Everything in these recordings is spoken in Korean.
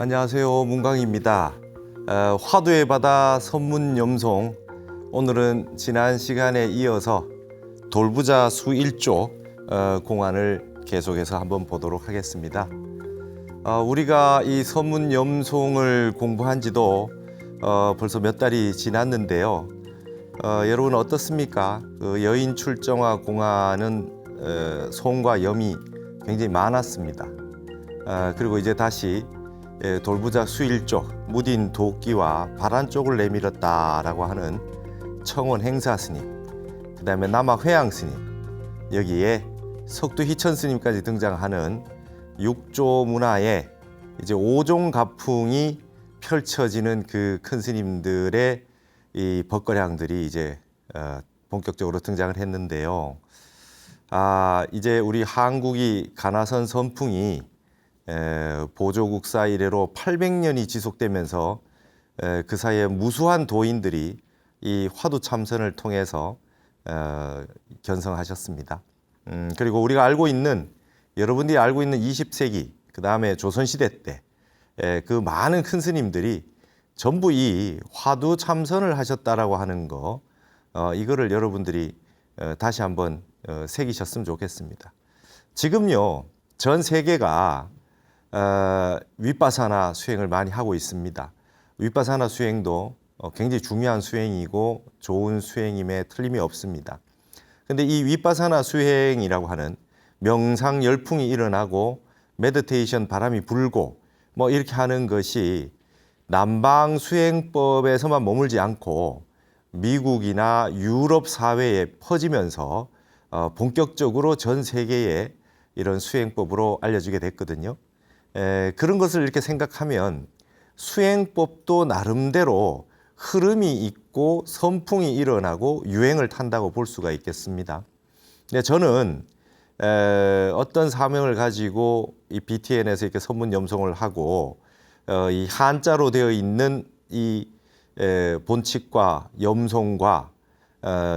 안녕하세요, 문광입니다. 화두의 바다 선문염송, 오늘은 지난 시간에 이어서 돌부자 수일조 공안을 계속해서 한번 보도록 하겠습니다. 우리가 이 선문염송을 공부한 지도 벌써 몇 달이 지났는데요. 여러분 어떻습니까? 그 여인 출정화 공안은 송과 염이 굉장히 많았습니다. 그리고 이제 다시 돌부자 수일조, 무딘 도끼와 바란 쪽을 내밀었다라고 하는 청원 행사 스님, 그 다음에 남학 회양 스님, 여기에 석두 희천 스님까지 등장하는 육조 문화에 이제 오종 가풍이 펼쳐지는 그 큰 스님들의 이 법거량들이 이제 본격적으로 등장을 했는데요. 이제 우리 한국이 가나선 선풍이 보조국사 이래로 800년이 지속되면서 그 사이에 무수한 도인들이 이 화두 참선을 통해서 견성하셨습니다. 그리고 우리가 알고 있는, 여러분들이 알고 있는 20세기 그 다음에 조선시대 때 그 많은 큰 스님들이 전부 이 화두 참선을 하셨다라고 하는 거, 이거를 여러분들이 다시 한번 새기셨으면 좋겠습니다. 지금요, 전 세계가 윗바사나 수행을 많이 하고 있습니다. 윗바사나 수행도 굉장히 중요한 수행이고 좋은 수행임에 틀림이 없습니다. 근데 이 윗바사나 수행이라고 하는 명상 열풍이 일어나고 메디테이션 바람이 불고 뭐 이렇게 하는 것이 남방 수행법에서만 머물지 않고 미국이나 유럽 사회에 퍼지면서 본격적으로 전 세계에 이런 수행법으로 알려지게 됐거든요. 그런 것을 이렇게 생각하면 수행법도 나름대로 흐름이 있고 선풍이 일어나고 유행을 탄다고 볼 수가 있겠습니다. 근데 저는 어떤 사명을 가지고 이 BTN에서 이렇게 선문염송을 하고 이 한자로 되어 있는 이 본칙과 염송과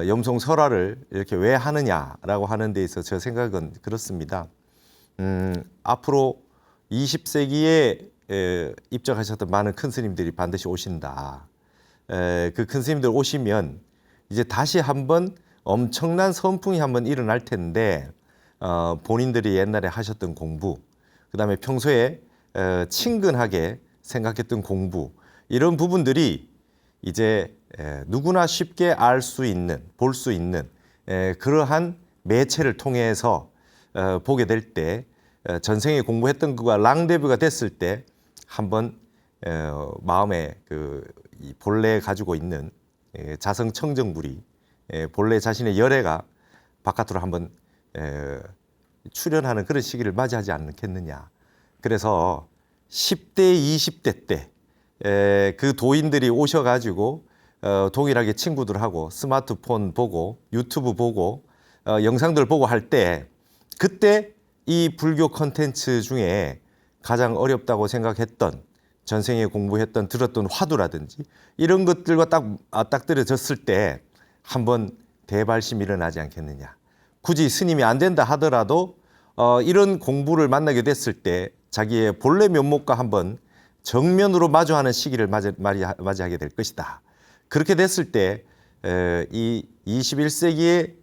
염송설화를 이렇게 왜 하느냐라고 하는 데 있어서 제 생각은 그렇습니다. 앞으로 20세기에 입적하셨던 많은 큰 스님들이 반드시 오신다. 그 큰 스님들 오시면 이제 다시 한번 엄청난 선풍이 한번 일어날 텐데, 본인들이 옛날에 하셨던 공부, 그 다음에 평소에 친근하게 생각했던 공부, 이런 부분들이 이제 누구나 쉽게 알 수 있는, 볼 수 있는 그러한 매체를 통해서 보게 될 때, 전생에 공부했던 그가 랑데뷰가 됐을 때 한번 마음에 이 본래 가지고 있는 자성청정물이, 본래 자신의 열애가 바깥으로 한번 출현하는 그런 시기를 맞이하지 않겠느냐. 그래서 10대, 20대 때 그 도인들이 오셔가지고 동일하게 친구들하고 스마트폰 보고 유튜브 보고 영상들 보고 할 때, 그때 이 불교 콘텐츠 중에 가장 어렵다고 생각했던, 전생에 공부했던, 들었던 화두라든지 이런 것들과 딱 맞닥뜨려졌을 때 한번 대발심이 일어나지 않겠느냐. 굳이 스님이 안 된다 하더라도 이런 공부를 만나게 됐을 때 자기의 본래 면목과 한번 정면으로 마주하는 시기를 맞이하게 될 것이다. 그렇게 됐을 때 이 21세기의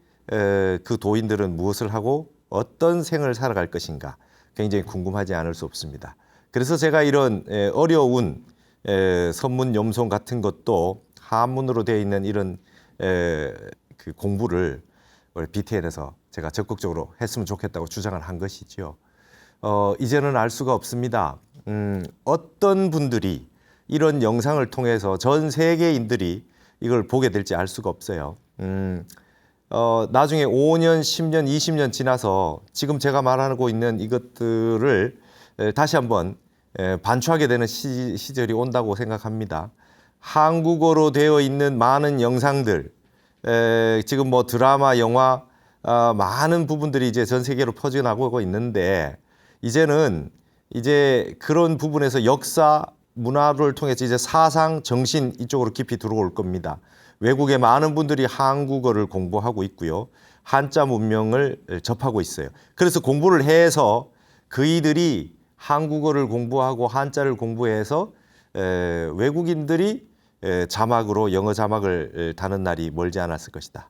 그 도인들은 무엇을 하고 어떤 생을 살아갈 것인가 굉장히 궁금하지 않을 수 없습니다. 그래서 제가 이런 어려운 선문염송 같은 것도 한문으로 되어 있는 이런 그 공부를 우리 BTN에서 제가 적극적으로 했으면 좋겠다고 주장을 한 것이죠. 이제는 알 수가 없습니다. 어떤 분들이 이런 영상을 통해서 전 세계인들이 이걸 보게 될지 알 수가 없어요. 나중에 5년, 10년, 20년 지나서 지금 제가 말하고 있는 이것들을 다시 한번 반추하게 되는 시절이 온다고 생각합니다. 한국어로 되어 있는 많은 영상들, 지금 뭐 드라마, 영화, 많은 부분들이 이제 전 세계로 퍼져나가고 있는데, 이제는 이제 그런 부분에서 역사, 문화를 통해서 이제 사상, 정신 이쪽으로 깊이 들어올 겁니다. 외국의 많은 분들이 한국어를 공부하고 있고요. 한자 문명을 접하고 있어요. 그래서 공부를 해서 그이들이 한국어를 공부하고 한자를 공부해서 외국인들이 자막으로 영어 자막을 다는 날이 멀지 않았을 것이다.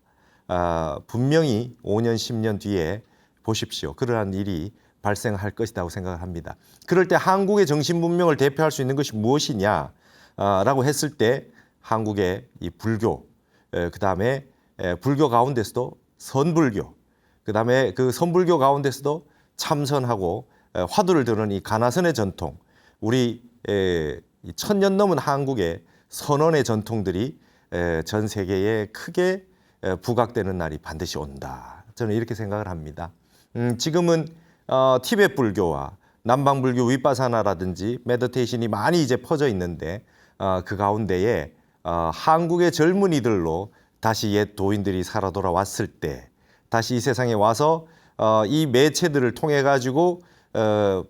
분명히 5년, 10년 뒤에 보십시오. 그러한 일이 발생할 것이라고 생각을 합니다. 그럴 때 한국의 정신 문명을 대표할 수 있는 것이 무엇이냐 라고 했을 때 한국의 이 불교, 그다음에 불교 가운데서도 선불교, 그다음에 그 선불교 가운데서도 참선하고 화두를 드는 이 가나선의 전통, 우리 천년 넘은 한국의 선원의 전통들이 전 세계에 크게 부각되는 날이 반드시 온다. 저는 이렇게 생각을 합니다. 지금은 티베트 불교와 남방 불교 위파사나라든지 메디테이션이 많이 이제 퍼져 있는데 그 가운데에 한국의 젊은이들로 다시 옛 도인들이 살아 돌아왔을 때 다시 이 세상에 와서 이 매체들을 통해 가지고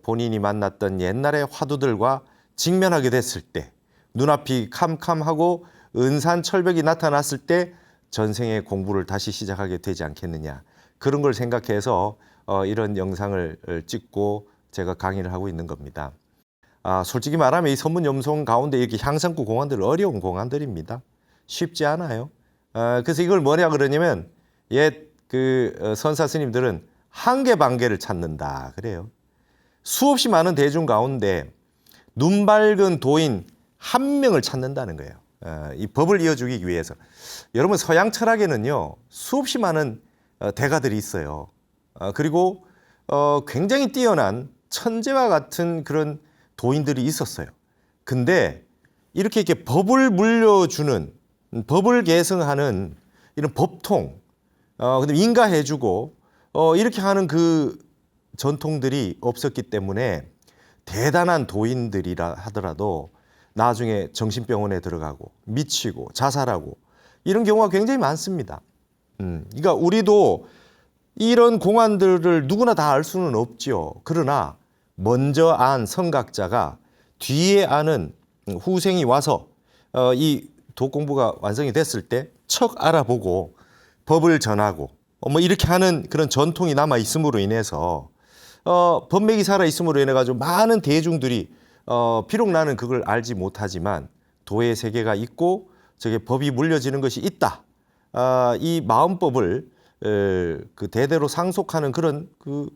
본인이 만났던 옛날의 화두들과 직면하게 됐을 때 눈앞이 캄캄하고 은산 철벽이 나타났을 때 전생의 공부를 다시 시작하게 되지 않겠느냐, 그런 걸 생각해서 이런 영상을 찍고 제가 강의를 하고 있는 겁니다. 솔직히 말하면 이 선문염송 가운데 이렇게 향상구 공안들 어려운 공안들입니다. 쉽지 않아요. 그래서 이걸 뭐냐 그러냐면 옛 그 선사 스님들은 한계 반계를 찾는다 그래요. 수없이 많은 대중 가운데 눈 밝은 도인 한 명을 찾는다는 거예요. 이 법을 이어주기 위해서. 여러분 서양 철학에는요 수없이 많은 대가들이 있어요. 그리고 굉장히 뛰어난 천재와 같은 그런 도인들이 있었어요. 근데 이렇게 법을 물려주는, 법을 계승하는 이런 법통, 근데 인가해주고 이렇게 하는 그 전통들이 없었기 때문에 대단한 도인들이라 하더라도 나중에 정신병원에 들어가고 미치고 자살하고 이런 경우가 굉장히 많습니다. 그러니까 우리도 이런 공안들을 누구나 다 알 수는 없죠. 그러나 먼저 안 선각자가 뒤에 아는 후생이 와서 이 도공부가 완성이 됐을 때 척 알아보고 법을 전하고 뭐 이렇게 하는 그런 전통이 남아 있음으로 인해서 법맥이 살아 있음으로 인해 가지고 많은 대중들이 비록 나는 그걸 알지 못하지만 도의 세계가 있고 저게 법이 물려지는 것이 있다. 이 마음법을 그 대대로 상속하는 그런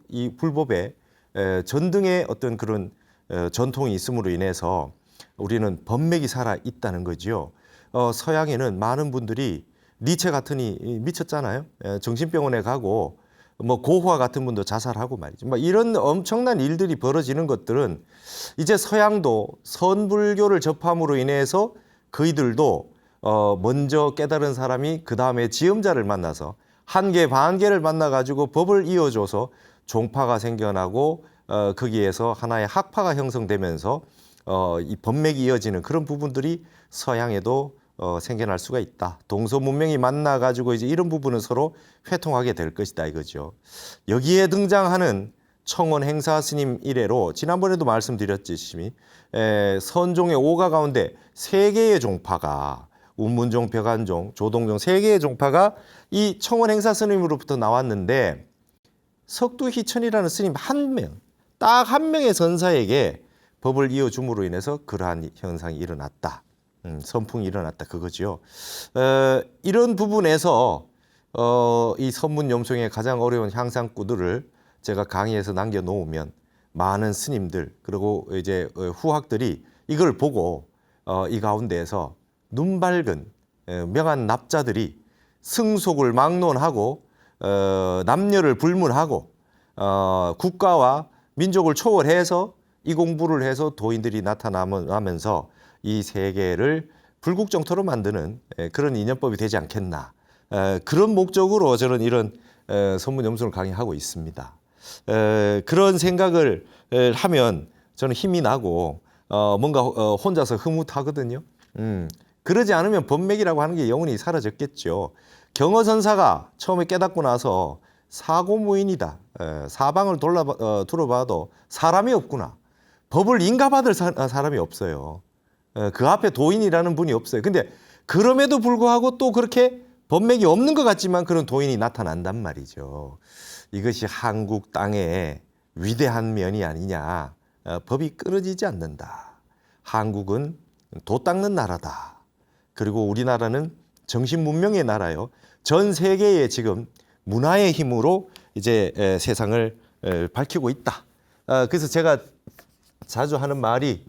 이 불법의 전등의 어떤 그런 전통이 있음으로 인해서 우리는 법맥이 살아 있다는 거지요. 서양에는 많은 분들이 니체 같으니 미쳤잖아요. 정신병원에 가고 뭐 고흐와 같은 분도 자살하고 말이죠. 뭐 이런 엄청난 일들이 벌어지는 것들은 이제 서양도 선불교를 접함으로 인해서 그이들도 먼저 깨달은 사람이 그 다음에 지음자를 만나서 한계 반계를 만나가지고 법을 이어줘서 종파가 생겨나고 거기에서 하나의 학파가 형성되면서 이 법맥이 이어지는 그런 부분들이 서양에도 생겨날 수가 있다. 동서문명이 만나가지고 이제 이런 부분은 서로 회통하게 될 것이다 이거죠. 여기에 등장하는 청원 행사 스님 이래로 지난번에도 말씀드렸듯이 선종의 5가 가운데 3개의 종파가 운문종, 벽안종, 조동종 3개의 종파가 이 청원 행사 스님으로부터 나왔는데 석두희천이라는 스님 한 명, 딱 한 명의 선사에게 법을 이어줌으로 인해서 그러한 현상이 일어났다. 선풍이 일어났다 그거죠. 이런 부분에서 이 선문염송의 가장 어려운 향상구들을 제가 강의에서 남겨놓으면 많은 스님들 그리고 이제 후학들이 이걸 보고 이 가운데에서 눈 밝은 명한 납자들이 승속을 막론하고 남녀를 불문하고 국가와 민족을 초월해서 이 공부를 해서 도인들이 나타나면서 이 세계를 불국정토로 만드는 그런 인연법이 되지 않겠나. 그런 목적으로 저는 이런 선문염송을 강의하고 있습니다. 그런 생각을 하면 저는 힘이 나고 뭔가 혼자서 흐뭇하거든요. 그러지 않으면 법맥이라고 하는 게 영원히 사라졌겠죠. 경허선사가 처음에 깨닫고 나서 사고무인이다. 사방을 둘러봐도 사람이 없구나. 법을 인가받을 사람이 없어요. 그 앞에 도인이라는 분이 없어요. 근데 그럼에도 불구하고 또 그렇게 법맥이 없는 것 같지만 그런 도인이 나타난단 말이죠. 이것이 한국 땅의 위대한 면이 아니냐. 법이 끊어지지 않는다. 한국은 도 닦는 나라다. 그리고 우리나라는 정신문명의 나라요. 전 세계에 지금 문화의 힘으로 이제 세상을 밝히고 있다. 그래서 제가 자주 하는 말이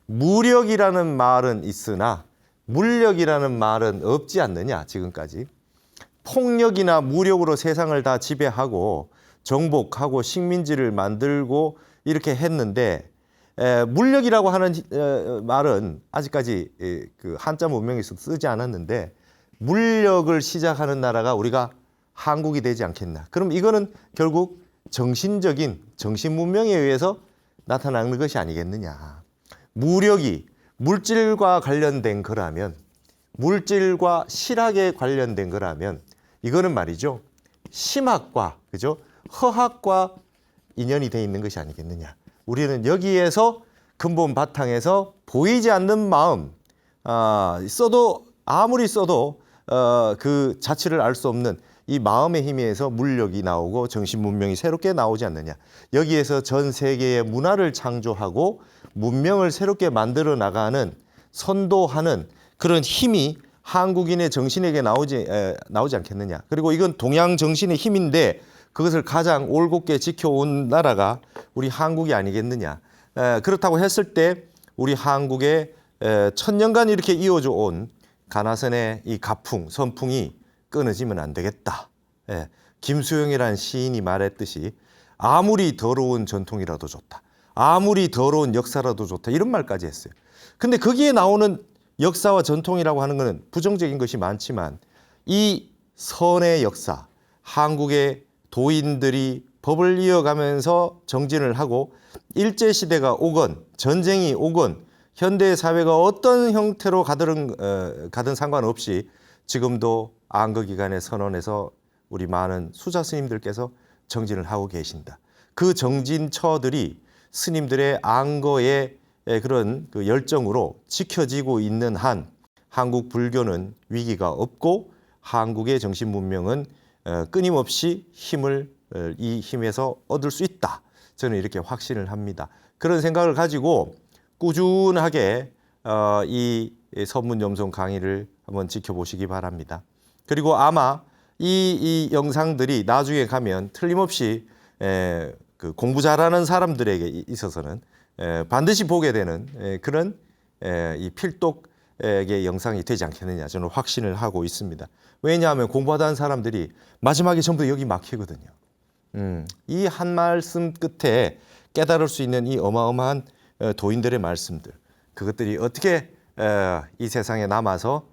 무력이라는 말은 있으나 물력이라는 말은 없지 않느냐 지금까지. 폭력이나 무력으로 세상을 다 지배하고 정복하고 식민지를 만들고 이렇게 했는데 물력이라고 하는 말은 아직까지 그 한자 문명에서 쓰지 않았는데 물력을 시작하는 나라가 우리가 한국이 되지 않겠나. 그럼 이거는 결국 정신적인 정신 문명에 의해서 나타나는 것이 아니겠느냐. 무력이 물질과 관련된 거라면 물질과 실학에 관련된 거라면 이거는 말이죠. 심학과 그죠? 허학과 인연이 돼 있는 것이 아니겠느냐. 우리는 여기에서 근본 바탕에서 보이지 않는 마음, 써도 아무리 써도 그 자취를 알 수 없는 이 마음의 힘에 의해서 물력이 나오고 정신 문명이 새롭게 나오지 않느냐. 여기에서 전 세계의 문화를 창조하고 문명을 새롭게 만들어 나가는 선도하는 그런 힘이 한국인의 정신에게 나오지 않겠느냐. 그리고 이건 동양 정신의 힘인데 그것을 가장 올곧게 지켜온 나라가 우리 한국이 아니겠느냐. 그렇다고 했을 때 우리 한국의 천년간 이렇게 이어져 온 가나선의 이 가풍, 선풍이 끊어지면 안 되겠다. 김수영이라는 시인이 말했듯이 아무리 더러운 전통이라도 좋다. 아무리 더러운 역사라도 좋다. 이런 말까지 했어요. 근데 거기에 나오는 역사와 전통이라고 하는 것은 부정적인 것이 많지만 이 선의 역사, 한국의 도인들이 법을 이어가면서 정진을 하고 일제시대가 오건 전쟁이 오건 현대 사회가 어떤 형태로 가든 상관없이 지금도 안거기간의 선언에서 우리 많은 수자 스님들께서 정진을 하고 계신다. 그 정진처들이 스님들의 안거의 그런 그 열정으로 지켜지고 있는 한 한국 불교는 위기가 없고 한국의 정신 문명은 끊임없이 이 힘에서 얻을 수 있다. 저는 이렇게 확신을 합니다. 그런 생각을 가지고 꾸준하게 이 선문염송 강의를 한번 지켜보시기 바랍니다. 그리고 아마 이 영상들이 나중에 가면 틀림없이 그 공부 잘하는 사람들에게 있어서는 반드시 보게 되는 그런 이 필독의 영상이 되지 않겠느냐 저는 확신을 하고 있습니다. 왜냐하면 공부하다는 사람들이 마지막에 전부 여기 막히거든요. 이 한 말씀 끝에 깨달을 수 있는 이 어마어마한 도인들의 말씀들, 그것들이 어떻게 이 세상에 남아서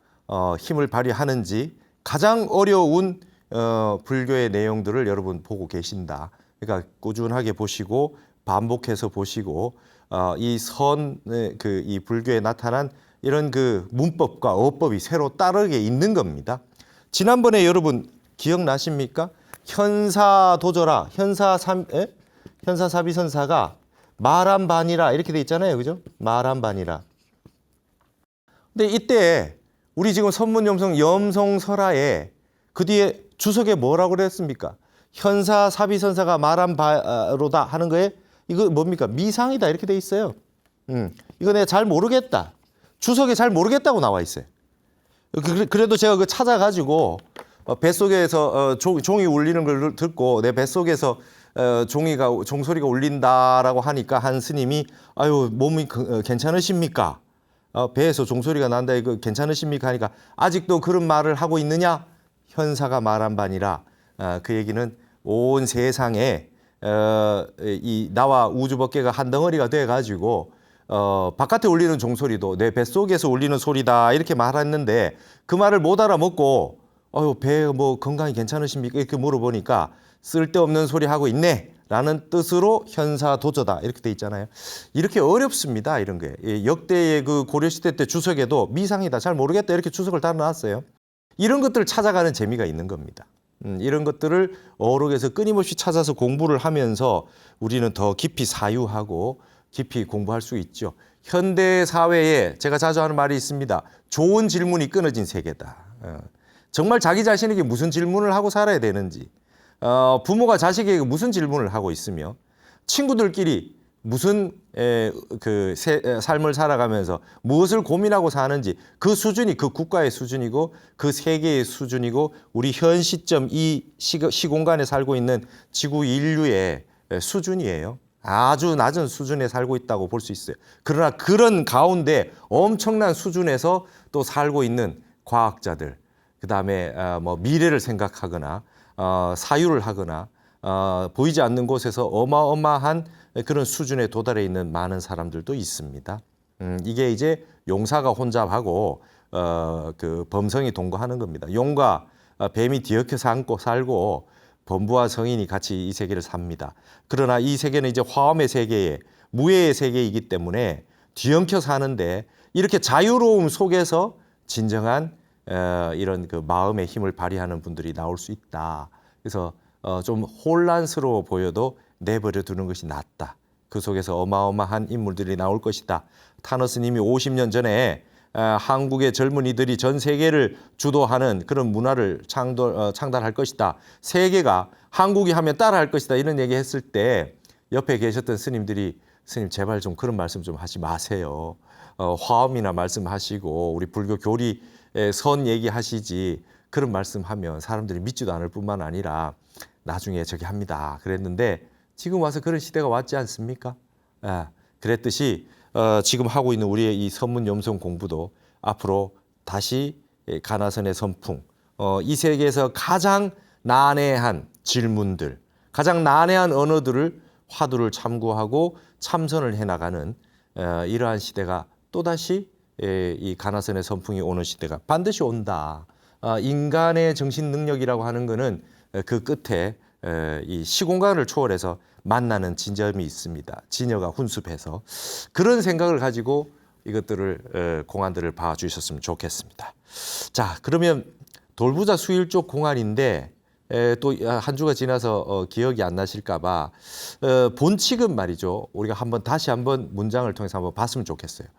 힘을 발휘하는지 가장 어려운 불교의 내용들을 여러분 보고 계신다. 그러니까 꾸준하게 보시고 반복해서 보시고 이 불교에 나타난 이런 그 문법과 어법이 새로 따르게 있는 겁니다. 지난번에 여러분 기억나십니까? 현사도저라, 현사사비선사가 말한반이라 이렇게 돼 있잖아요. 그죠? 말한반이라. 근데 이때 우리 지금 선문염송 염송설화에 그 뒤에 주석에 뭐라고 그랬습니까? 현사사비선사가 말한 바로다 하는 거에 이거 뭡니까? 미상이다 이렇게 돼 있어요. 이거 내가 잘 모르겠다. 주석에 잘 모르겠다고 나와 있어요. 그래도 제가 그 찾아가지고 뱃속에서 종이 울리는 걸 듣고 내 뱃속에서 종소리가 울린다라고 하니까 한 스님이 아유 몸이 괜찮으십니까? 배에서 종소리가 난다 이거 괜찮으십니까? 하니까 아직도 그런 말을 하고 있느냐? 현사가 말한 바니라. 그 얘기는 온 세상에 이 나와 우주법계가 한 덩어리가 돼가지고 바깥에 울리는 종소리도 내 뱃속에서 울리는 소리다 이렇게 말했는데 그 말을 못 알아먹고 배 뭐 건강이 괜찮으십니까? 이렇게 물어보니까 쓸데없는 소리 하고 있네 라는 뜻으로 현사도저다 이렇게 돼 있잖아요. 이렇게 어렵습니다. 이런 게 역대의 그 고려시대 때 주석에도 미상이다 잘 모르겠다 이렇게 주석을 달아놨어요. 이런 것들을 찾아가는 재미가 있는 겁니다. 이런 것들을 어록에서 끊임없이 찾아서 공부를 하면서 우리는 더 깊이 사유하고 깊이 공부할 수 있죠. 현대 사회에 제가 자주 하는 말이 있습니다. 좋은 질문이 끊어진 세계다. 정말 자기 자신에게 무슨 질문을 하고 살아야 되는지, 부모가 자식에게 무슨 질문을 하고 있으며, 친구들끼리 무슨 삶을 살아가면서 무엇을 고민하고 사는지 그 수준이 그 국가의 수준이고 그 세계의 수준이고 우리 현 시점 이 시공간에 살고 있는 지구 인류의 수준이에요. 아주 낮은 수준에 살고 있다고 볼 수 있어요. 그러나 그런 가운데 엄청난 수준에서 또 살고 있는 과학자들, 그다음에 뭐 미래를 생각하거나 사유를 하거나 보이지 않는 곳에서 어마어마한 그런 수준에 도달해 있는 많은 사람들도 있습니다. 이게 이제 용사가 혼잡하고 그 범성이 동거하는 겁니다. 용과 뱀이 뒤엉켜서 안고 살고 범부와 성인이 같이 이 세계를 삽니다. 그러나 이 세계는 이제 화엄의 세계에 무해의 세계이기 때문에 뒤엉켜 사는데 이렇게 자유로움 속에서 진정한 이런 그 마음의 힘을 발휘하는 분들이 나올 수 있다. 그래서 좀 혼란스러워 보여도 내버려 두는 것이 낫다. 그 속에서 어마어마한 인물들이 나올 것이다. 타너스님이 50년 전에 한국의 젊은이들이 전 세계를 주도하는 그런 문화를 창달할 것이다. 세계가 한국이 하면 따라할 것이다. 이런 얘기했을 때 옆에 계셨던 스님들이 스님 제발 좀 그런 말씀 좀 하지 마세요. 화엄이나 말씀하시고 우리 불교 교리 선 얘기하시지 그런 말씀하면 사람들이 믿지도 않을 뿐만 아니라 나중에 저기 합니다. 그랬는데 지금 와서 그런 시대가 왔지 않습니까? 그랬듯이 지금 하고 있는 우리의 이 선문 염송 공부도 앞으로 다시 가나선의 선풍, 이 세계에서 가장 난해한 질문들, 가장 난해한 언어들을 화두를 참고하고 참선을 해나가는 이러한 시대가 또다시 이 가나선의 선풍이 오는 시대가 반드시 온다. 인간의 정신 능력이라고 하는 것은 그 끝에 이 시공간을 초월해서 만나는 지점이 있습니다. 진여가 훈습해서 그런 생각을 가지고 이것들을 공안들을 봐주셨으면 좋겠습니다. 자, 그러면 돌부자 수일족 공안인데 또 한 주가 지나서 기억이 안 나실까봐 본칙은 말이죠. 우리가 다시 한번 문장을 통해서 한번 봤으면 좋겠어요.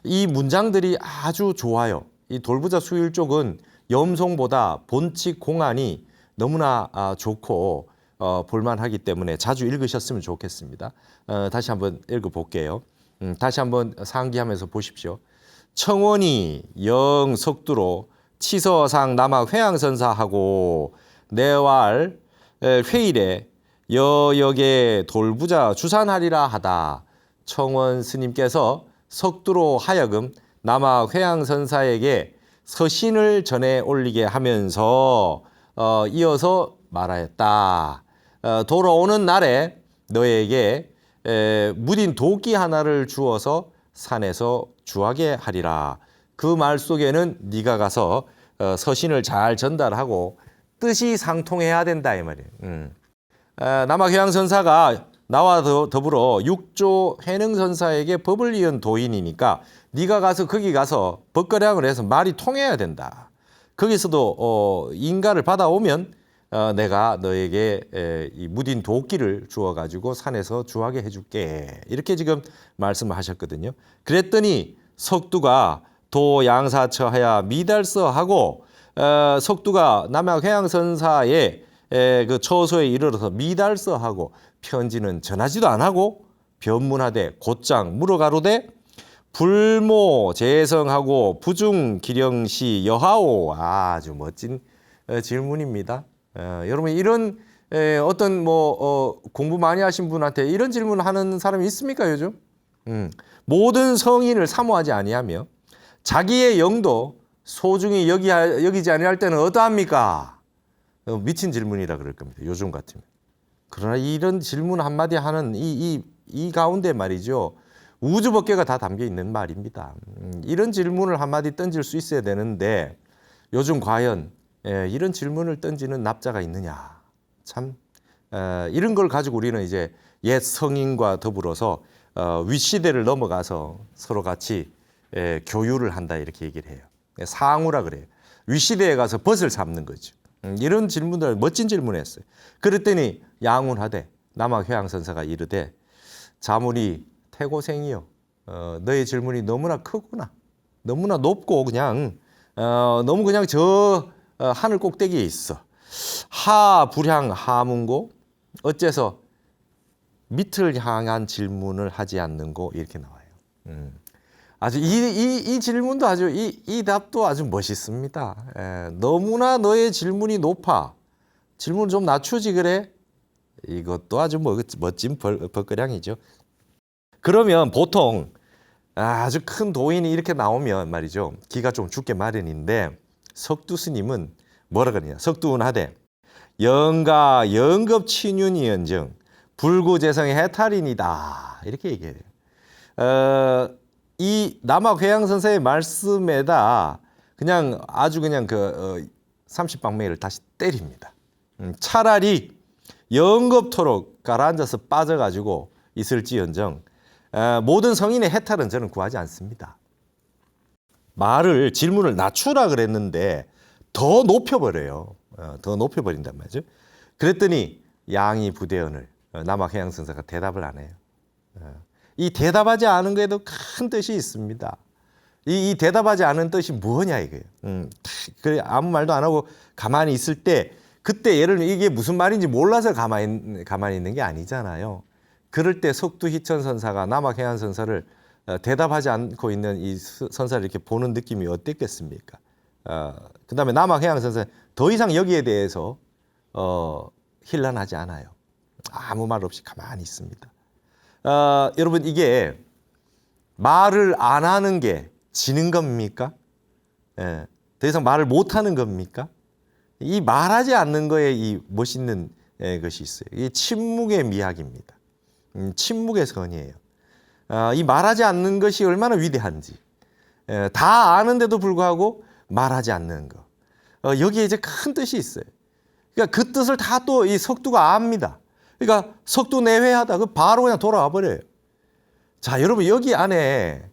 이 문장들이 아주 좋아요. 이 돌부자 수일족은 염송보다 본칙 공안이 너무나 좋고 볼만하기 때문에 자주 읽으셨으면 좋겠습니다. 다시 한번 읽어볼게요. 다시 한번 상기하면서 보십시오. 청원이 영 석두로 치서상 남학 회양선사하고 내왈 회일에 여역의 돌부자 주산하리라 하다. 청원 스님께서 석두로 하여금 남학 회양선사에게 서신을 전해 올리게 하면서 이어서 말하였다. 돌아오는 날에 너에게 무딘 도끼 하나를 주어서 산에서 주하게 하리라. 그 말 속에는 네가 가서 서신을 잘 전달하고 뜻이 상통해야 된다 이 말이에요. 남학회양선사가 나와 더불어 육조 해능선사에게 법을 이은 도인이니까 네가 가서 거기 가서 법거량을 해서 말이 통해야 된다. 거기서도 인가를 받아오면 내가 너에게 이 무딘 도끼를 주어가지고 산에서 주하게 해줄게. 이렇게 지금 말씀을 하셨거든요. 그랬더니 석두가 도양사처하야 미달서하고 석두가 남학회양선사의 그 처소에 이르러서 미달서하고 편지는 전하지도 않하고 변문하되 곧장 물어가로되 불모 재성하고 부중 기령시 여하오. 아주 멋진 질문입니다. 여러분 이런 어떤 공부 많이 하신 분한테 이런 질문을 하는 사람이 있습니까 요즘? 모든 성인을 사모하지 아니하며 자기의 영도 소중히 여기지 아니할 때는 어떠합니까? 미친 질문이라 그럴 겁니다. 요즘 같으면. 그러나 이런 질문 한마디 하는 이 가운데 말이죠. 우주법계가 다 담겨 있는 말입니다. 이런 질문을 한마디 던질 수 있어야 되는데 요즘 과연 이런 질문을 던지는 납자가 있느냐. 참 이런 걸 가지고 우리는 이제 옛 성인과 더불어서 윗시대를 넘어가서 서로 같이 교유를 한다 이렇게 얘기를 해요. 상우라 그래요. 윗시대에 가서 벗을 삼는 거죠. 이런 질문들 멋진 질문을 했어요. 그랬더니 양운하되 남학회양선사가 이르되 자문이 태고생이요. 너의 질문이 너무나 크구나. 너무나 높고 그냥 너무 그냥 저 하늘 꼭대기에 있어. 하 불향 하문고 어째서 밑을 향한 질문을 하지 않는고 이렇게 나와요. 아주 이 질문도 아주 이 답도 아주 멋있습니다. 너무나 너의 질문이 높아. 질문 좀 낮추지 그래? 이것도 아주 멋진 벌거량이죠. 그러면 보통 아주 큰 도인이 이렇게 나오면 말이죠. 기가 좀 죽게 마련인데 석두 스님은 뭐라 그러냐. 석두운하되 영가 영겁친윤이언정 불구재성의 해탈인이다. 이렇게 얘기해요. 이 남학회양 선생의 말씀에다 그냥 아주 그냥 30방맹이를 다시 때립니다. 차라리 영겁토록 가라앉아서 빠져가지고 있을지언정 모든 성인의 해탈은 저는 구하지 않습니다. 질문을 낮추라 그랬는데 더 높여버려요. 더 높여버린단 말이죠. 그랬더니 양이 부대언을 남학회양 선생가 대답을 안 해요. 이 대답하지 않은 거에도 큰 뜻이 있습니다. 이 대답하지 않은 뜻이 뭐냐 이거예요. 그래 아무 말도 안 하고 가만히 있을 때 그때 예를 들면 이게 무슨 말인지 몰라서 가만히 있는 게 아니잖아요. 그럴 때 석두희천 선사가 남학해안 선사를 대답하지 않고 있는 이 선사를 이렇게 보는 느낌이 어땠겠습니까? 그다음에 남학해안 선사 더 이상 여기에 대해서 힐난하지 않아요. 아무 말 없이 가만히 있습니다. 여러분 이게 말을 안 하는 게 지는 겁니까? 더 이상 말을 못 하는 겁니까? 이 말하지 않는 거에 이 멋있는 것이 있어요. 이 침묵의 미학입니다. 침묵의 선이에요. 이 말하지 않는 것이 얼마나 위대한지. 다 아는데도 불구하고 말하지 않는 거. 여기에 이제 큰 뜻이 있어요. 그러니까 그 뜻을 다 또 이 석두가 압니다. 그러니까 석두 내회하다 그 바로 그냥 돌아와 버려요. 자, 여러분 여기 안에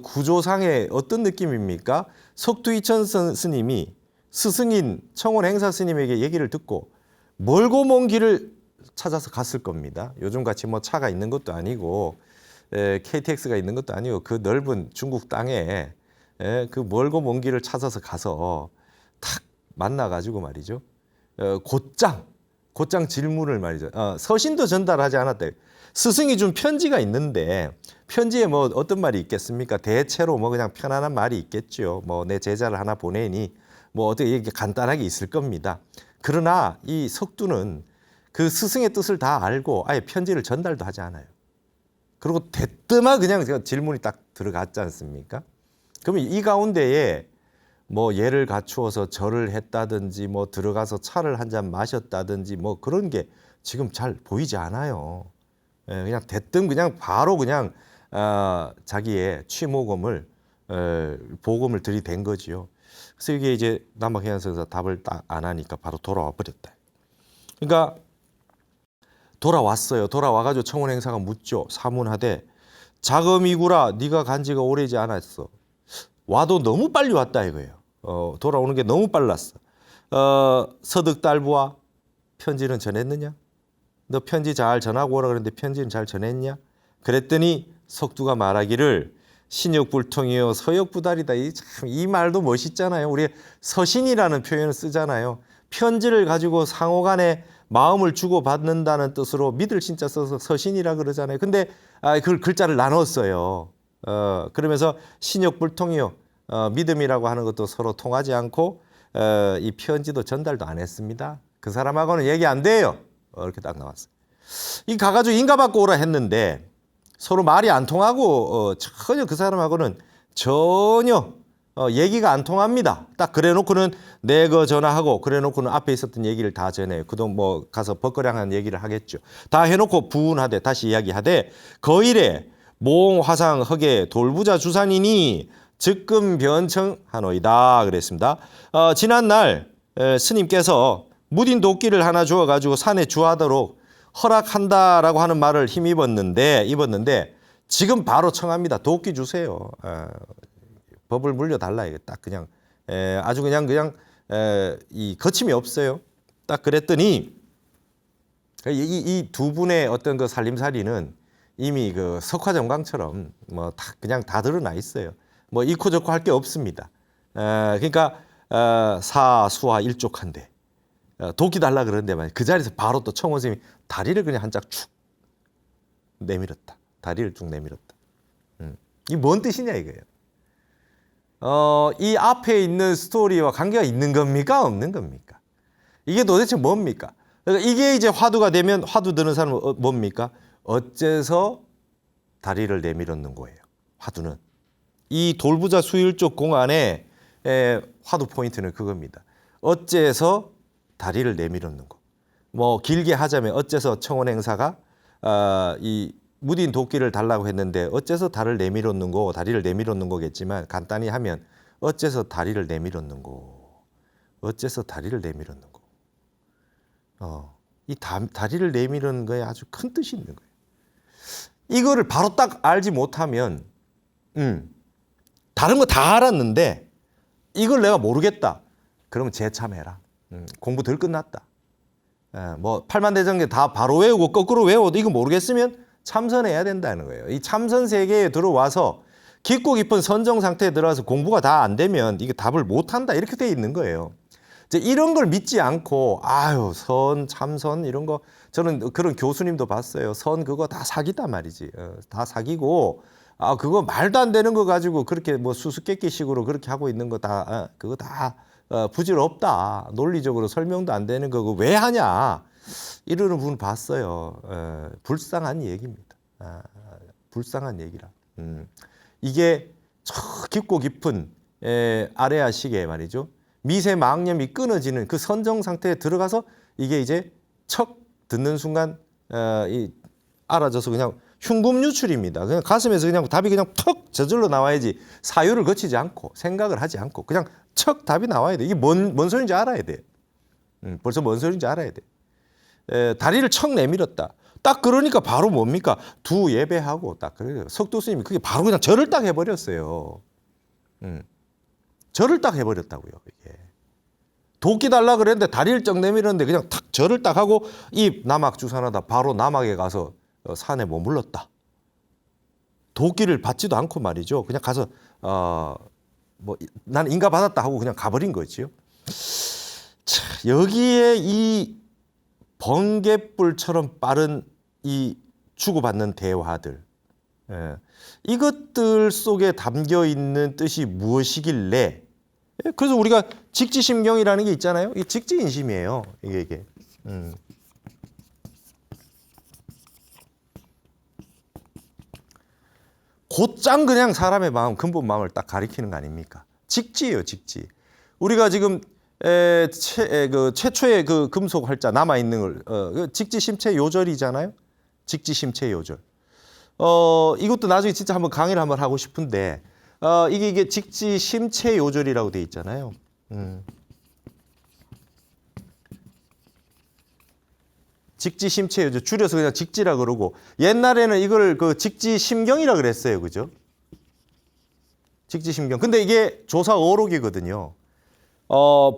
구조상의 어떤 느낌입니까? 석두이천 스님이 스승인 청원 행사 스님에게 얘기를 듣고 멀고 먼 길을 찾아서 갔을 겁니다. 요즘같이 뭐 차가 있는 것도 아니고 KTX가 있는 것도 아니고 그 넓은 중국 땅에 그 멀고 먼 길을 찾아서 가서 탁 만나가지고 말이죠. 곧장 질문을 말이죠. 서신도 전달하지 않았다. 스승이 준 편지가 있는데 편지에 뭐 어떤 말이 있겠습니까? 대체로 뭐 그냥 편안한 말이 있겠죠. 뭐 내 제자를 하나 보내니 뭐 어떻게 이렇게 간단하게 있을 겁니다. 그러나 이 석두는 그 스승의 뜻을 다 알고 아예 편지를 전달도 하지 않아요. 그리고 대뜸아 그냥 질문이 딱 들어갔지 않습니까? 그러면 이 가운데에 뭐 예를 갖추어서 절을 했다든지 뭐 들어가서 차를 한 잔 마셨다든지 뭐 그런 게 지금 잘 보이지 않아요. 그냥 대뜸 그냥 바로 그냥 자기의 취모금을 보금을 들이댄 거지요. 그래서 이게 이제 남학해안 선사 답을 딱 안 하니까 바로 돌아와 버렸다. 그러니까 돌아왔어요. 돌아와가지고 청원 행사가 묻죠. 사문하되 자금이구라 네가 간 지가 오래지 않았어. 와도 너무 빨리 왔다 이거예요. 돌아오는 게 너무 빨랐어. 서득달부와 편지는 전했느냐? 너 편지 잘 전하고 오라 그랬는데 편지는 잘 전했냐? 그랬더니 석두가 말하기를 신역불통이요 서역부달이다. 이 말도 멋있잖아요. 우리 서신이라는 표현을 쓰잖아요. 편지를 가지고 상호간에 마음을 주고받는다는 뜻으로 믿을 신자 써서 서신이라 그러잖아요. 근데 그 글자를 나눴어요. 그러면서 신역불통이요. 믿음이라고 하는 것도 서로 통하지 않고 이 편지도 전달도 안 했습니다. 그 사람하고는 얘기 안 돼요. 이렇게 딱 나왔어요. 이 가가지고 인가받고 오라 했는데 서로 말이 안 통하고 전혀 그 사람하고는 전혀 얘기가 안 통합니다. 딱 그래놓고는 내거 전화하고 그래놓고는 앞에 있었던 얘기를 다 전해요. 그동안 뭐 가서 벗거량한 얘기를 하겠죠. 다 해놓고 부운하되 다시 이야기하되 거일에 몽 화상 흑에 돌부자 주산이니 즉금 변청하노이다 그랬습니다. 지난날 스님께서 무딘 도끼를 하나 주어가지고 산에 주하도록 허락한다라고 하는 말을 힘입었는데 지금 바로 청합니다. 도끼 주세요. 법을 물려달라 이게 딱 그냥 아주 그냥 이 거침이 없어요. 딱 그랬더니 이 두 분의 어떤 그 살림살이는 이미 그 석화정광처럼 뭐 다 그냥 다 드러나 있어요. 뭐 이코 저코 할 게 없습니다. 그러니까 사수와 일족한데 도끼 달라 그러는데 그 자리에서 바로 또 청원 스님이 다리를 그냥 한 짝 축 내밀었다. 다리를 쭉 내밀었다. 이게 뭔 뜻이냐 이거예요. 이 앞에 있는 스토리와 관계가 있는 겁니까? 없는 겁니까? 이게 도대체 뭡니까? 그러니까 이게 이제 화두가 되면 화두 드는 사람은 뭡니까? 어째서 다리를 내밀었는 거예요. 화두는. 이 돌부자 수일족 공안의 화두 포인트는 그겁니다. 어째서 다리를 내밀었는 거. 뭐 길게 하자면 어째서 청원 행사가 이 무딘 도끼를 달라고 했는데 어째서 다리를 내밀었는 거겠지만 간단히 하면 어째서 다리를 내밀었는 거. 어째서 다리를 내밀었는 거. 이 다리를 내미는 거에 아주 큰 뜻이 있는 거예요. 이거를 바로 딱 알지 못하면 다른 거 다 알았는데 이걸 내가 모르겠다. 그러면 재참해라. 공부 덜 끝났다. 뭐 팔만대장경 다 바로 외우고 거꾸로 외워도 이거 모르겠으면 참선해야 된다는 거예요. 이 참선 세계에 들어와서 깊고 깊은 선정 상태에 들어와서 공부가 다 안 되면 이게 답을 못한다 이렇게 돼 있는 거예요. 이제 이런 걸 믿지 않고 선, 참선 이런 거 저는 그런 교수님도 봤어요. 선 그거 다 사기단 말이지. 다 사기고 그거 말도 안 되는 거 가지고 그렇게 뭐 수수께끼식으로 그렇게 하고 있는 거 다 그거 다 부질없다. 논리적으로 설명도 안 되는 거고 왜 하냐. 이러는 분 봤어요. 불쌍한 얘기입니다. 불쌍한 얘기라. 이게 깊고 깊은 아레아식에 말이죠. 미세망념이 끊어지는 그 선정 상태에 들어가서 이게 이제 척 듣는 순간 알아져서 그냥 흉금 유출입니다. 그냥 가슴에서 그냥 답이 그냥 턱 저절로 나와야지 사유를 거치지 않고 생각을 하지 않고 그냥 척 답이 나와야 돼. 이게 뭔 소리인지 알아야 돼. 벌써 뭔 소리인지 알아야 돼. 다리를 척 내밀었다. 딱 그러니까 바로 뭡니까? 두 예배하고 딱 그래요. 석도 스님이 그게 바로 그냥 절을 딱 해버렸어요. 절을 딱 해버렸다고요. 이게 도끼 달라 그랬는데 다리를 쩍 내밀었는데 그냥 탁 절을 딱 하고 이 남악 주산하다 바로 남악에 가서 산에 머물렀다. 도끼를 받지도 않고 말이죠. 그냥 가서 뭐 나는 인가 받았다 하고 그냥 가버린 거지요. 자, 여기에 이 번갯불처럼 빠른 이 주고받는 대화들, 이것들 속에 담겨 있는 뜻이 무엇이길래? 그래서 우리가 직지심경이라는 게 있잖아요. 이게 직지인심이에요. 이게. 곧장 그냥 사람의 마음, 근본 마음을 딱 가리키는 거 아닙니까? 직지예요, 직지. 우리가 지금 최초의 그 금속 활자 남아 있는 걸 직지심체 요절이잖아요. 직지심체 요절. 이것도 나중에 진짜 한번 강의를 한번 하고 싶은데 이게 직지심체 요절이라고 돼 있잖아요. 직지심체 요절 줄여서 그냥 직지라 그러고 옛날에는 이걸 그 직지심경이라 그랬어요, 그죠? 직지심경. 근데 이게 조사 어록이거든요.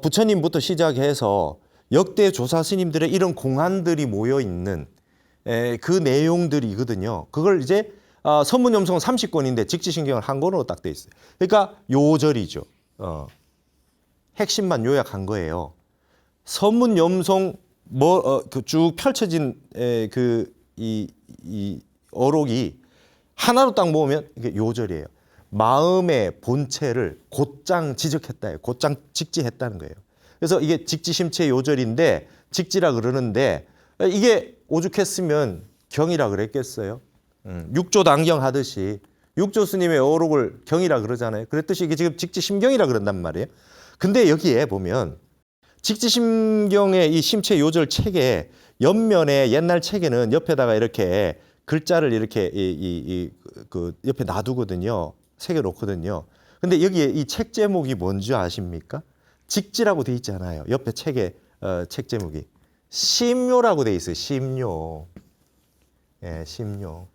부처님부터 시작해서 역대 조사 스님들의 이런 공안들이 모여 있는 그 내용들이거든요. 그걸 이제 선문염송 30권인데 직지신경을 한 권으로 딱 돼 있어요. 그러니까 요절이죠. 핵심만 요약한 거예요. 선문염송 쭉 펼쳐진 이 어록이 하나로 딱 모으면 이게 요절이에요. 마음의 본체를 곧장 지적했다. 곧장 직지했다는 거예요. 그래서 이게 직지심체 요절인데 직지라 그러는데 이게 오죽했으면 경이라 그랬겠어요. 육조 당경 하듯이 육조 스님의 어록을 경이라 그러잖아요. 그랬듯이 이게 지금 직지심경이라 그런단 말이에요. 근데 여기에 보면 직지심경의 이 심체 요절 책에 옆면에 옛날 책에는 옆에다가 이렇게 글자를 이렇게 그 옆에 놔두거든요. 새겨 놓거든요. 근데 여기에 이 책 제목이 뭔지 아십니까? 직지라고 돼 있잖아요. 옆에 책에 책 제목이 심요라고 돼 있어요. 심요. 예, 심요.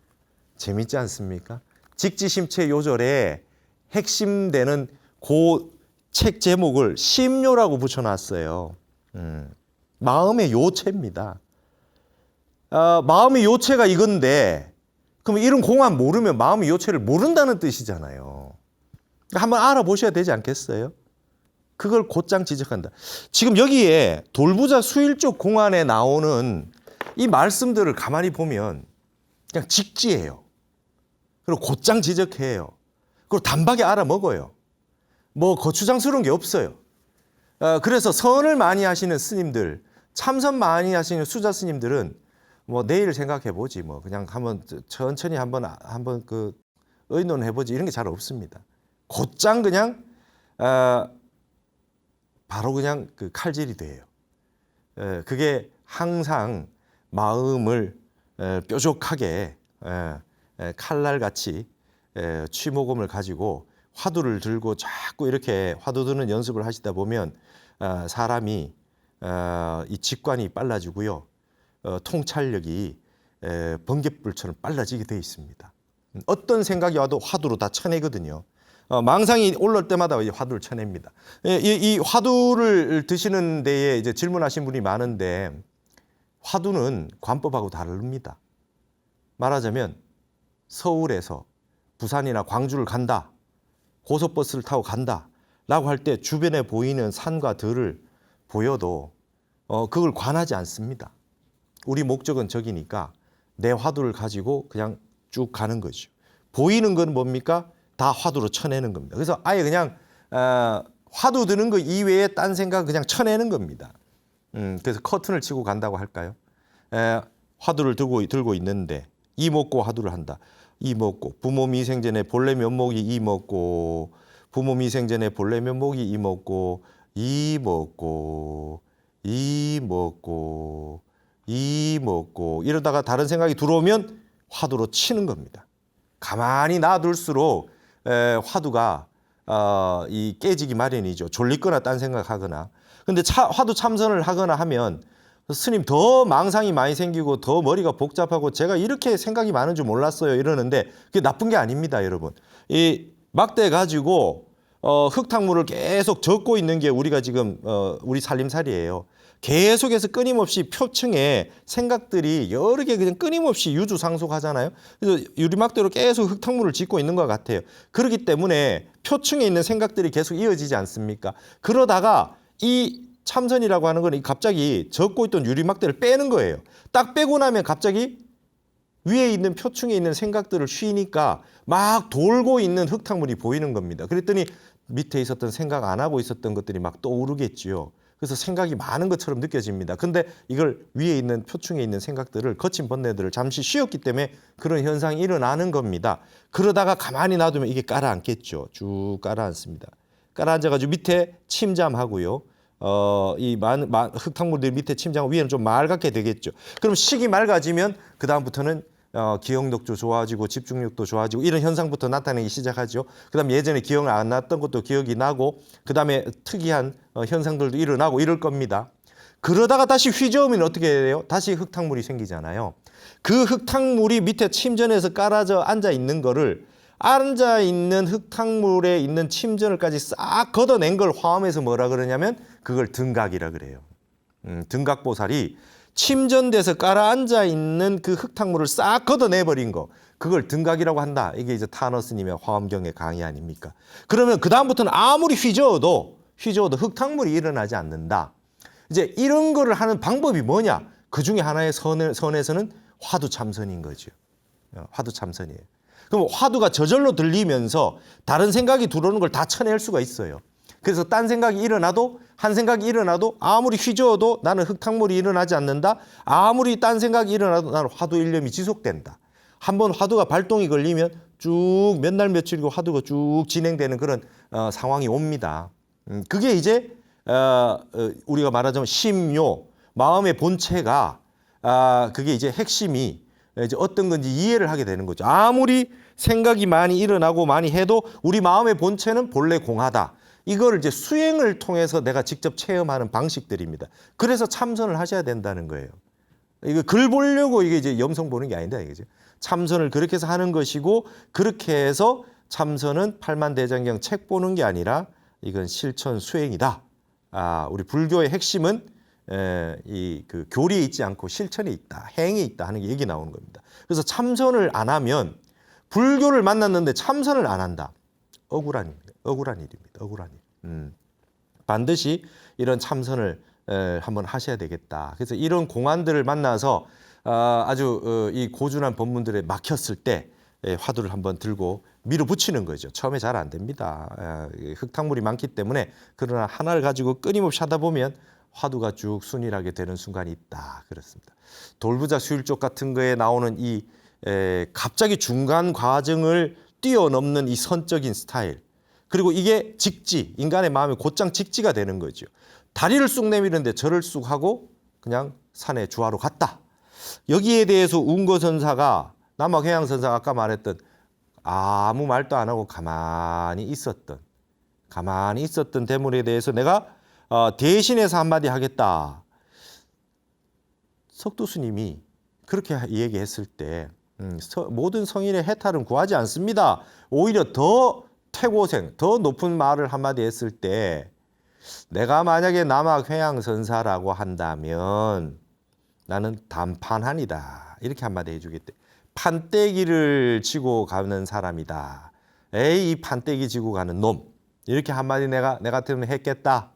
재밌지 않습니까? 직지심체 요절에 핵심되는 그 책 제목을 심요라고 붙여놨어요. 마음의 요체입니다. 마음의 요체가 이건데 그럼 이런 공안 모르면 마음의 요체를 모른다는 뜻이잖아요. 한번 알아보셔야 되지 않겠어요? 그걸 곧장 지적한다. 지금 여기에 돌부자 수일족 공안에 나오는 이 말씀들을 가만히 보면 그냥 직지해요. 그리고 곧장 지적해요. 그리고 단박에 알아먹어요. 뭐 거추장스러운 게 없어요. 그래서 선을 많이 하시는 스님들, 참선 많이 하시는 수자 스님들은 뭐 내일 생각해 보지 뭐 그냥 한번 천천히 한번 그 의논해 보지 이런 게 잘 없습니다. 곧장 그냥 바로 그냥 그 칼질이 돼요. 그게 항상 마음을 뾰족하게 칼날같이 취모금을 가지고 화두를 들고 자꾸 이렇게 화두 드는 연습을 하시다 보면 사람이 이 직관이 빨라지고요. 통찰력이 번갯불처럼 빨라지게 되어 있습니다. 어떤 생각이 와도 화두로 다 쳐내거든요. 망상이 올라올 때마다 화두를 쳐냅니다. 이 화두를 드시는 데에 이제 질문하신 분이 많은데 화두는 관법하고 다릅니다. 말하자면 서울에서 부산이나 광주를 간다. 고속버스를 타고 간다. 라고 할 때 주변에 보이는 산과 들을 보여도 그걸 관하지 않습니다. 우리 목적은 저기니까 내 화두를 가지고 그냥 쭉 가는 거죠. 보이는 건 뭡니까? 다 화두로 쳐내는 겁니다. 그래서 아예 그냥 화두 드는 거 이외에 딴 생각 그냥 쳐내는 겁니다. 그래서 커튼을 치고 간다고 할까요? 화두를 들고 있는데 이 먹고 화두를 한다. 이 먹고 부모 미생전에 본래 면목이 이 먹고 부모 미생전에 본래 면목이 이 먹고 이 먹고 이 먹고 이 먹고 이러다가 다른 생각이 들어오면 화두로 치는 겁니다. 가만히 놔둘수록 화두가 이 깨지기 마련이죠. 졸리거나 딴 생각하거나. 근데 화두 참선을 하거나 하면 스님 더 망상이 많이 생기고 더 머리가 복잡하고 제가 이렇게 생각이 많은 줄 몰랐어요 이러는데 그게 나쁜 게 아닙니다, 여러분. 이 막대 가지고 흙탕물을 계속 젓고 있는 게 우리가 지금 우리 살림살이에요. 계속해서 끊임없이 표층에 생각들이 여러 개 그냥 끊임없이 유주상속하잖아요. 그래서 유리막대로 계속 흙탕물을 짓고 있는 것 같아요. 그렇기 때문에 표층에 있는 생각들이 계속 이어지지 않습니까? 그러다가 이 참선이라고 하는 건 갑자기 젓고 있던 유리막대를 빼는 거예요. 딱 빼고 나면 갑자기 위에 있는 표층에 있는 생각들을 쉬니까 막 돌고 있는 흙탕물이 보이는 겁니다. 그랬더니 밑에 있었던 생각 안 하고 있었던 것들이 막 떠오르겠지요. 그래서 생각이 많은 것처럼 느껴집니다. 근데 이걸 위에 있는 표층에 있는 생각들을 거친 번뇌들을 잠시 쉬었기 때문에 그런 현상이 일어나는 겁니다. 그러다가 가만히 놔두면 이게 깔아앉겠죠. 쭉 깔아앉습니다. 깔아앉아가지고 밑에 침잠하고요. 이 흙탕물들 밑에 침잠하고 위에는 좀 맑게 되겠죠. 그럼 식이 맑아지면 그 다음부터는 기억력도 좋아지고 집중력도 좋아지고 이런 현상부터 나타나기 시작하죠. 그다음 예전에 기억 안 났던 것도 기억이 나고 그다음에 특이한 현상들도 일어나고 이럴 겁니다. 그러다가 다시 휘저으면 어떻게 돼요? 다시 흙탕물이 생기잖아요. 그 흙탕물이 밑에 침전에서 깔아져 앉아 있는 거를 앉아 있는 흙탕물에 있는 침전을까지 싹 걷어낸 걸 화엄에서 뭐라 그러냐면 그걸 등각이라 그래요. 등각보살이 침전돼서 깔아앉아 있는 그 흙탕물을 싹 걷어내버린 거 그걸 등각이라고 한다. 이게 이제 타너 스님의 화엄경의 강의 아닙니까? 그러면 그 다음부터는 아무리 휘저어도 흙탕물이 일어나지 않는다. 이제 이런 거를 하는 방법이 뭐냐? 그 중에 하나의 선에서는 화두 참선인 거죠. 화두 참선이에요. 그럼 화두가 저절로 들리면서 다른 생각이 들어오는 걸 다 쳐낼 수가 있어요. 그래서 딴 생각이 일어나도 한 생각이 일어나도 아무리 휘저어도 나는 흙탕물이 일어나지 않는다. 아무리 딴 생각이 일어나도 나는 화두 일념이 지속된다. 한번 화두가 발동이 걸리면 쭉 몇 날 며칠이고 화두가 쭉 진행되는 그런 상황이 옵니다. 그게 이제 우리가 말하자면 심요 마음의 본체가 그게 이제 핵심이 이제 어떤 건지 이해를 하게 되는 거죠. 아무리 생각이 많이 일어나고 많이 해도 우리 마음의 본체는 본래 공하다. 이걸 이제 수행을 통해서 내가 직접 체험하는 방식들입니다. 그래서 참선을 하셔야 된다는 거예요. 이거 글 보려고 이게 이제 염성 보는 게 아니다 이거죠. 참선을 그렇게 해서 하는 것이고 그렇게 해서 참선은 팔만대장경 책 보는 게 아니라 이건 실천 수행이다. 우리 불교의 핵심은 그 교리에 있지 않고 실천에 있다, 행에 있다 하는 게 얘기 나오는 겁니다. 그래서 참선을 안 하면 불교를 만났는데 참선을 안 한다. 억울한 일입니다. 억울한 일. 반드시 이런 참선을 한번 하셔야 되겠다. 그래서 이런 공안들을 만나서 아주 이 고준한 법문들에 막혔을 때 화두를 한번 들고 밀어붙이는 거죠. 처음에 잘 안 됩니다. 흙탕물이 많기 때문에 그러나 하나를 가지고 끊임없이 하다 보면 화두가 쭉 순일하게 되는 순간이 있다. 그렇습니다. 돌부자 수일족 같은 거에 나오는 이 갑자기 중간 과정을 뛰어넘는 이 선적인 스타일. 그리고 이게 직지, 인간의 마음이 곧장 직지가 되는 거죠. 다리를 쑥 내미는데 절을 쑥 하고 그냥 산에 주하로 갔다. 여기에 대해서 운거선사가 남학해양선사가 아까 말했던 아무 말도 안 하고 가만히 있었던 대문에 대해서 내가 대신해서 한마디 하겠다. 석두스님이 그렇게 얘기했을 때 모든 성인의 해탈은 구하지 않습니다. 오히려 더 태고생, 더 높은 말을 한마디 했을 때 내가 만약에 남학회양선사라고 한다면 나는 단판하니다. 이렇게 한마디 해주겠대. 판때기를 지고 가는 사람이다. 에이, 이 판때기 지고 가는 놈. 이렇게 한마디 내가 같으면 했겠다.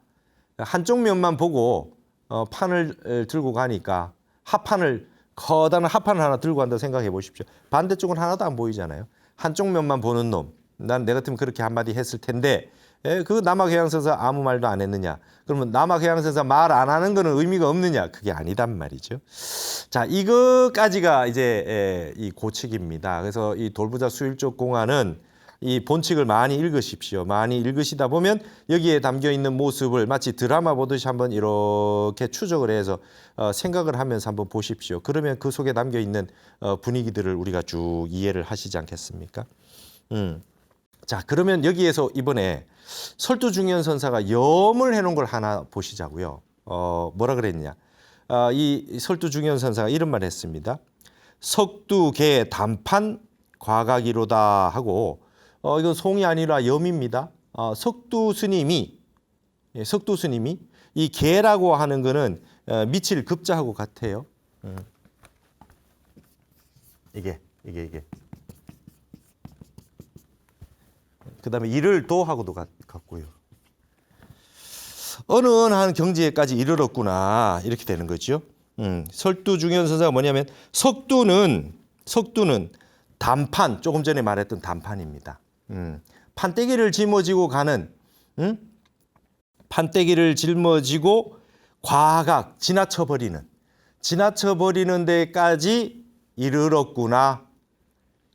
한쪽 면만 보고 판을 들고 가니까 커다란 합판을 하나 들고 간다 생각해 보십시오. 반대쪽은 하나도 안 보이잖아요. 한쪽 면만 보는 놈. 난 내 같으면 그렇게 한마디 했을 텐데 그 남학해양선사 아무 말도 안 했느냐. 그러면 남학해양선사 말 안 하는 거는 의미가 없느냐. 그게 아니단 말이죠. 자, 이것까지가 이제 이 고칙입니다. 그래서 이 돌부자 수일족 공안은 이 본칙을 많이 읽으십시오. 많이 읽으시다 보면 여기에 담겨 있는 모습을 마치 드라마 보듯이 한번 이렇게 추적을 해서 생각을 하면서 한번 보십시오. 그러면 그 속에 담겨 있는 분위기들을 우리가 쭉 이해를 하시지 않겠습니까? 자, 그러면 여기에서 이번에 설두중현선사가 염을 해놓은 걸 하나 보시자고요. 뭐라 그랬냐? 이 설두중현선사가 이런 말 했습니다. 석두개 단판 과각이로다 하고 이건 송이 아니라 염입니다. 석두스님이 이 개라고 하는 거는 미칠 급자하고 같아요. 이게. 그다음에 이를 도하고도 같고요. 어느 한 경지에까지 이르렀구나 이렇게 되는 거죠. 설두중현선사가 뭐냐면 석두는 단판, 조금 전에 말했던 단판입니다. 판때기를 짊어지고 가는 판때기를 짊어지고 과각 지나쳐버리는 데까지 이르렀구나.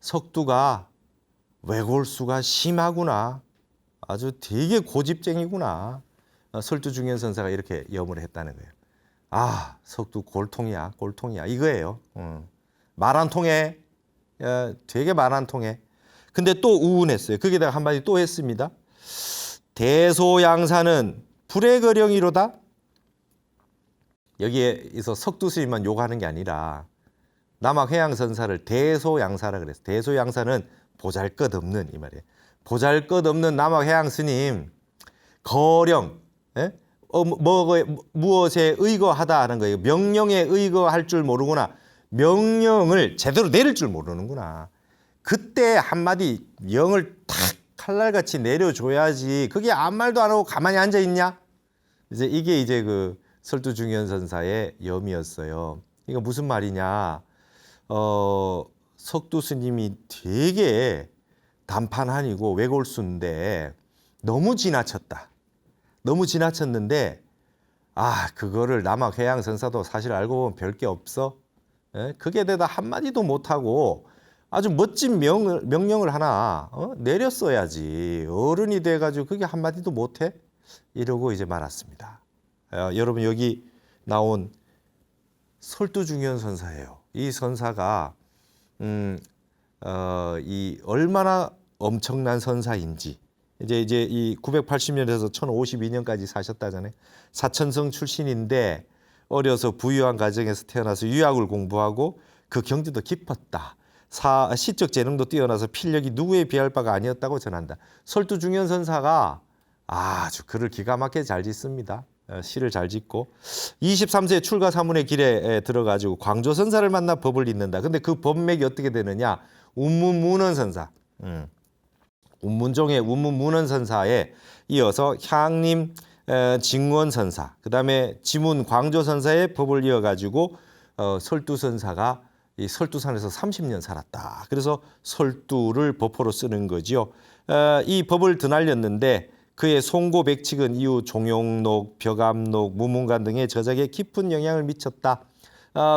석두가 외골수가 심하구나. 아주 되게 고집쟁이구나. 설두중현선사가 이렇게 염을 했다는 거예요. 아, 석두 골통이야 이거예요. 말 안 통해. 되게 말 안 통해. 근데 또 우운했어요. 거기다가 한마디 또 했습니다. 대소양사는 불의거령이로다. 여기에서 석두스님만 욕하는 게 아니라 남학해양선사를 대소양사라 그랬어요. 대소양사는 보잘것없는 이 말이에요. 보잘것없는 남학해양스님 거령 무엇에 의거하다 하는 거예요. 명령에 의거할 줄 모르구나. 명령을 제대로 내릴 줄 모르는구나. 그때 한마디 영을 탁 칼날같이 내려줘야지. 그게 아무 말도 안 하고 가만히 앉아 있냐? 이게 이제 그 설두중현선사의 염이었어요. 이거 무슨 말이냐? 석두 스님이 되게 단판한이고 외골수인데 너무 지나쳤는데 그거를 남학해양선사도 사실 알고 보면 별게 없어. 그게 대다 한마디도 못하고 아주 멋진 명령을 하나 내렸어야지. 어른이 돼가지고 그게 한마디도 못해? 이러고 이제 말았습니다. 여러분 여기 나온 설두중현선사예요. 이 선사가 이 얼마나 엄청난 선사인지 이제 이 980년에서 1052년까지 사셨다잖아요. 사천성 출신인데 어려서 부유한 가정에서 태어나서 유학을 공부하고 그 경지도 깊었다. 시적 재능도 뛰어나서 필력이 누구에 비할 바가 아니었다고 전한다. 설두중현선사가 아주 글을 기가 막히게 잘 짓습니다. 시를 잘 짓고 23세 출가 사문의 길에 들어가지고 광조선사를 만나 법을 잇는다. 근데 그 법맥이 어떻게 되느냐? 운문문헌선사, 운문종의 운문문헌선사에 이어서 향림 징원선사, 그 다음에 지문 광조선사의 법을 이어가지고 설두선사가 이 설두산에서 30년 살았다. 그래서 설두를 법호로 쓰는 거지요. 이 법을 드날렸는데 그의 송고백칙은 이후 종용록, 벽암록, 무문관 등의 저작에 깊은 영향을 미쳤다.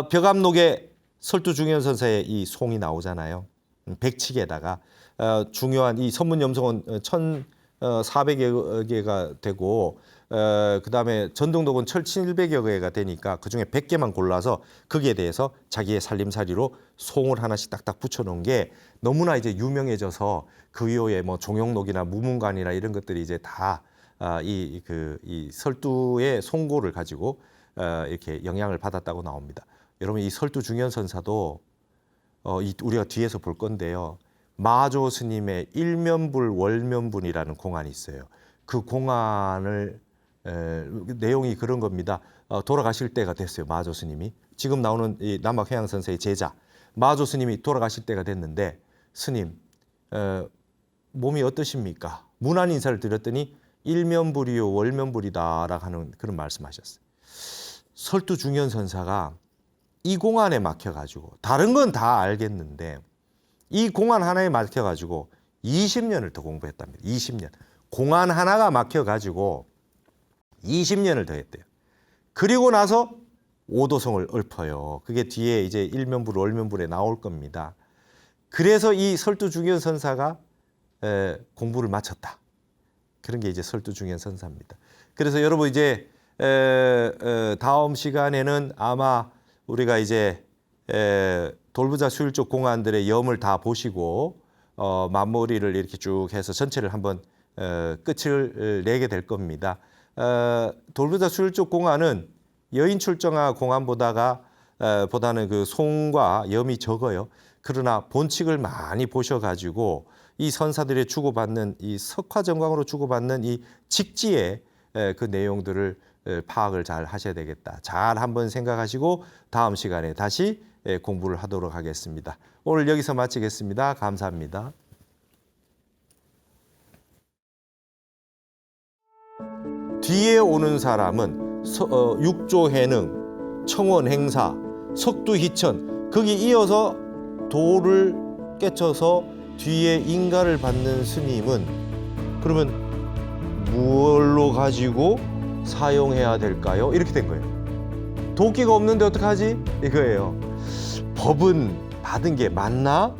벽암록에 설두중현 선사의 이 송이 나오잖아요. 백칙에다가 중요한 이 선문염송은 1,400여 개가 되고 그다음에 전등록은 1,700여 개가 되니까 그중에 100개만 골라서 거기에 대해서 자기의 살림살이로 송을 하나씩 딱딱 붙여놓은 게 너무나 이제 유명해져서 그 이후에 뭐 종용록이나 무문관이나 이런 것들이 이제 다 이 설두의 송고를 가지고 이렇게 영향을 받았다고 나옵니다. 여러분 이 설두중현 선사도 우리가 뒤에서 볼 건데요. 마조 스님의 일면불 월면분이라는 공안이 있어요. 그 공안을 내용이 그런 겁니다. 돌아가실 때가 됐어요. 마조 스님이 지금 나오는 이 남학해양 선생의 제자 마조 스님이 돌아가실 때가 됐는데 스님 몸이 어떠십니까? 문안 인사를 드렸더니 일면불이요 월면불이다라고 하는 그런 말씀하셨어요. 설두중현 선사가 이 공안에 막혀가지고 다른 건 다 알겠는데 이 공안 하나에 막혀가지고 20년을 더 공부했답니다. 20년. 공안 하나가 막혀가지고 20년을 더 했대요. 그리고 나서 오도성을 읊어요. 그게 뒤에 이제 일면불, 월면불에 나올 겁니다. 그래서 이 설두중현 선사가 공부를 마쳤다. 그런 게 이제 설두중현 선사입니다. 그래서 여러분 이제 다음 시간에는 아마 우리가 이제 돌부자 수일족 공안들의 염을 다 보시고 마무리를 이렇게 쭉 해서 전체를 한번 끝을 내게 될 겁니다. 돌부자 수일족 공안은 여인 출정화 공안보다는 그 송과 염이 적어요. 그러나 본칙을 많이 보셔가지고 이 선사들의 주고받는 이 석화정광으로 주고받는 이 직지의 그 내용들을 파악을 잘 하셔야 되겠다. 잘 한번 생각하시고 다음 시간에 다시 공부를 하도록 하겠습니다. 오늘 여기서 마치겠습니다. 감사합니다. 뒤에 오는 사람은 육조해능, 청원행사, 석두희천 거기 이어서 도를 깨쳐서 뒤에 인가를 받는 스님은 그러면 무엇로 가지고 사용해야 될까요? 이렇게 된 거예요. 도끼가 없는데 어떡하지? 이거예요. 법은 받은 게 맞나?